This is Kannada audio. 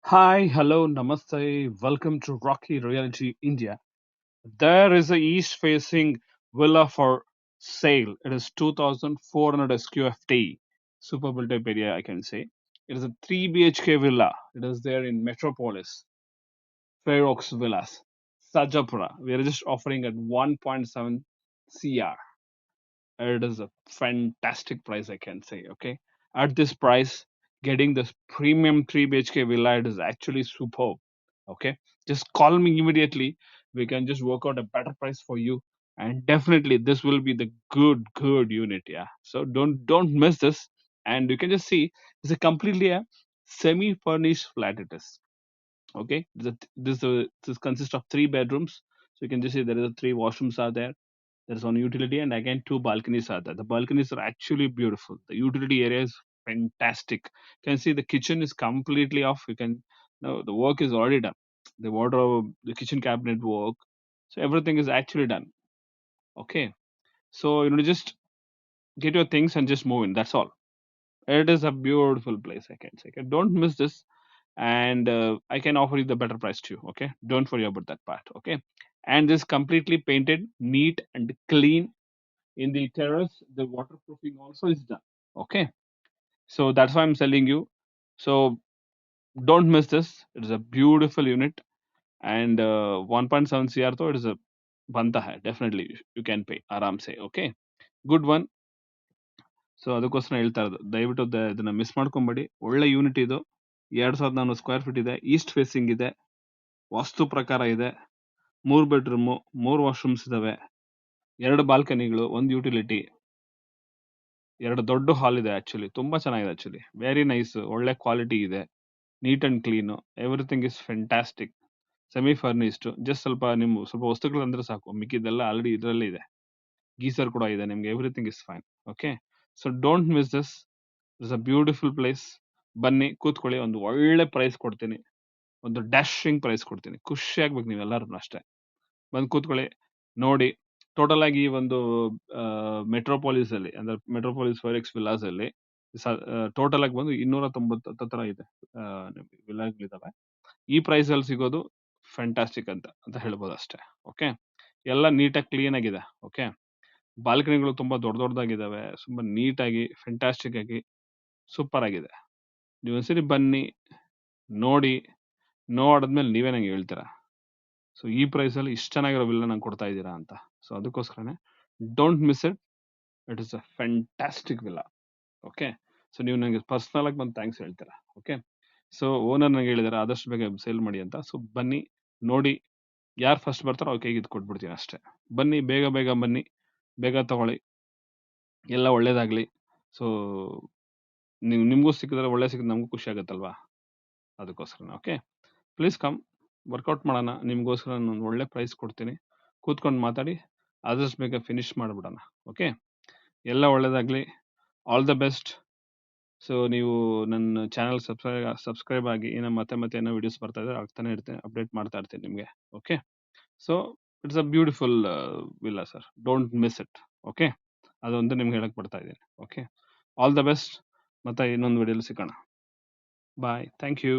Hi, hello, namaste. Welcome to Rocky Reality India. There is a east facing villa for sale. It is 2400 SQFT. Super built up area, I can say. It is a 3 BHK villa. It is there in Metropolis, Fair Oaks Villas, Sajapura. We are just offering at 1.7 CR. It is a fantastic price, I can say. Okay, at this price, getting this premium 3 BHK villa, it is actually superb. Okay, just call me immediately. We can just work out a better price for you, and definitely this will be the good unit. Yeah, so don't miss this. And you can just see it's a completely a semi furnished flat. It is okay. This consists of 3 bedrooms. So you can just see there is a 3 washrooms are there. There's one utility and again 2 balconies are there. The balconies are actually beautiful. The utility area is fantastic. You can see the kitchen is completely off. You can no, the work is already done. The wardrobe, the kitchen cabinet work. So everything is actually done. Okay. So just get your things and just move in. That's all. It is a beautiful place, I can say. Okay, don't miss this. And I can offer you the better price too. Okay. Don't worry about that part. Okay. And this completely painted, neat and clean. In the terrace, the waterproofing also is done. Okay, so that's why I'm selling you. So don't miss this. It is a beautiful unit, and 1.7 CR though it is a banta hai. Definitely you can pay aram say. Okay, good one. So ಅದಕ್ಕೋಸ್ಕರ ಹೇಳ್ತಾ ಇರೋದು ದಯವಿಟ್ಟು ಇದನ್ನ ಮಿಸ್ ಮಾಡ್ಕೊಂಬೇಡಿ. ಒಳ್ಳೆ ಯೂನಿಟ್ ಇದು. 2400 ಸ್ಕ್ವೇರ್ ಫೀಟ್ ಇದೆ. ಈಸ್ಟ್ ಫೇಸಿಂಗ್ ಇದೆ. ವಾಸ್ತು ಪ್ರಕಾರ ಇದೆ. 3 ಬೆಡ್ರೂಮು, 3 ವಾಶ್ರೂಮ್ಸ್ ಇದಾವೆ. 2 ಬಾಲ್ಕನಿಗಳು, 1 ಯುಟಿಲಿಟಿ, 2 ದೊಡ್ಡ ಹಾಲ್ ಇದೆ. ಆಕ್ಚುಲಿ ತುಂಬಾ ಚೆನ್ನಾಗಿದೆ. Actually very nice. ಒಳ್ಳೆ ಕ್ವಾಲಿಟಿ ಇದೆ. Neat and clean. Everything is fantastic. Semi furnished. Just ಸ್ವಲ್ಪ ವಸ್ತುಗಳು ಅಂದ್ರೆ ಸಾಕು. ಮಿಕ್ಕಿದೆಲ್ಲ ಆಲ್ರೆಡಿ ಇದರಲ್ಲೇ ಇದೆ. ಗೀಸರ್ ಕೂಡ ಇದೆ ನಿಮ್ಗೆ. Everything is fine. Okay, so don't miss this. It's a beautiful place. ಬನ್ನಿ ಕೂತ್ಕೊಳ್ಳಿ. ಒಂದು ಒಳ್ಳೆ ಪ್ರೈಸ್ ಕೊಡ್ತೀನಿ. ಒಂದು ಡ್ಯಾಶಿಂಗ್ ಪ್ರೈಸ್ ಕೊಡ್ತೀನಿ. ಖುಷಿ ಆಗ್ಬೇಕು ನೀವೆಲ್ಲರೂ ಅಷ್ಟೇ. ಬಂದು ಕೂತ್ಕೊಳ್ಳಿ, ನೋಡಿ. ಟೋಟಲ್ ಆಗಿ ಈ ಒಂದು ಮೆಟ್ರೋಪಾಲಿಸ್ ಅಲ್ಲಿ ಅಂದ್ರೆ ಮೆಟ್ರೋಪಾಲಿಸ್ ಫೈರೆಕ್ಸ್ ವಿಲಾಸ್ ಅಲ್ಲಿ ಟೋಟಲ್ ಆಗಿ ಬಂದು 290 ಹತ್ರ ಇದೆ ವಿಲಾಗಳಿದಾವೆ. ಈ ಪ್ರೈಸ್ ಅಲ್ಲಿ ಸಿಗೋದು ಫ್ಯಾಂಟಾಸ್ಟಿಕ್ ಅಂತ ಹೇಳ್ಬೋದು ಅಷ್ಟೇ. ಓಕೆ, ಎಲ್ಲ ನೀಟಾಗಿ ಕ್ಲೀನ್ ಆಗಿದೆ. ಓಕೆ, ಬಾಲ್ಕನಿಗಳು ತುಂಬಾ ದೊಡ್ಡದಾಗಿದ್ದಾವೆ. ತುಂಬಾ ನೀಟಾಗಿ ಫ್ಯಾಂಟಾಸ್ಟಿಕ್ ಆಗಿ ಸೂಪರ್ ಆಗಿದೆ. ನೀವು ಒಂದ್ಸರಿ ಬನ್ನಿ, ನೋಡಿ. ನೋಡಿದ್ಮೇಲೆ ನೀವೇ ನಂಗೆ ಹೇಳ್ತೀರಾ, ಸೊ ಈ ಪ್ರೈಸ್ ಅಲ್ಲಿ ಇಷ್ಟು ಚೆನ್ನಾಗಿರೋ ವಿಲ್ಲ ನಂಗೆ ಕೊಡ್ತಾ ಇದ್ದೀರಾ ಅಂತ. ಸೊ ಅದಕ್ಕೋಸ್ಕರನೇ don't miss it. It is a fantastic villa. Okay, so ನೀವು ನನಗೆ ಪರ್ಸನಲ್ ಆಗಿ ಬಂದು ಥ್ಯಾಂಕ್ಸ್ ಹೇಳ್ತೀರಾ. ಓಕೆ, ಸೊ ಓನರ್ ನನಗೆ ಹೇಳಿದಾರೆ ಆದಷ್ಟು ಬೇಗ ಸೇಲ್ ಮಾಡಿ ಅಂತ. ಸೊ ಬನ್ನಿ, ನೋಡಿ. ಯಾರು ಫಸ್ಟ್ ಬರ್ತಾರೋ ಅವ್ರ ಕೈಗೆ ಇದು ಕೊಟ್ಬಿಡ್ತೀನಿ ಅಷ್ಟೇ. ಬನ್ನಿ, ಬೇಗ ಬೇಗ ಬನ್ನಿ, ಬೇಗ ತಗೊಳ್ಳಿ. ಎಲ್ಲ ಒಳ್ಳೇದಾಗ್ಲಿ. ಸೊ ನಿಮ್ಗೂ ಸಿಕ್ಕಿದ್ರೆ ಒಳ್ಳೆ ಸಿಕ್ಕಿದ್ರೆ ನಮಗೂ ಖುಷಿ ಆಗುತ್ತಲ್ವಾ. ಅದಕ್ಕೋಸ್ಕರ ಓಕೆ, ಪ್ಲೀಸ್ ಕಮ್, ವರ್ಕೌಟ್ ಮಾಡೋಣ. ನಿಮ್ಗೋಸ್ಕರ ನಾನು ಒಳ್ಳೆ ಪ್ರೈಸ್ ಕೊಡ್ತೀನಿ. ಕೂತ್ಕೊಂಡು ಮಾತಾಡಿ ಆದಷ್ಟು ಬೇಗ ಫಿನಿಶ್ ಮಾಡಿಬಿಡೋಣ. ಓಕೆ, ಎಲ್ಲ ಒಳ್ಳೇದಾಗ್ಲಿ. All the best. ಸೊ ನೀವು ನನ್ನ ಚಾನಲ್ ಸಬ್ಸ್ಕ್ರೈಬ್ ಆಗಿ. ಏನೋ ಮತ್ತೆ ಏನೋ ವಿಡಿಯೋಸ್ ಬರ್ತಾ ಇದೆ ಆಗ್ತಾನೆ ಇರ್ತೀನಿ, ಅಪ್ಡೇಟ್ ಮಾಡ್ತಾ ಇರ್ತೀನಿ ನಿಮಗೆ. Okay, so it's a beautiful villa sir. Don't miss it. Okay, ಅದೊಂದು ನಿಮ್ಗೆ ಹೇಳಕ್ ಬರ್ತಾ ಇದ್ದೀನಿ. Okay, all the best. ಮತ್ತೆ ಇನ್ನೊಂದು ವಿಡಿಯೋಲಿ ಸಿಗೋಣ. Bye, thank you.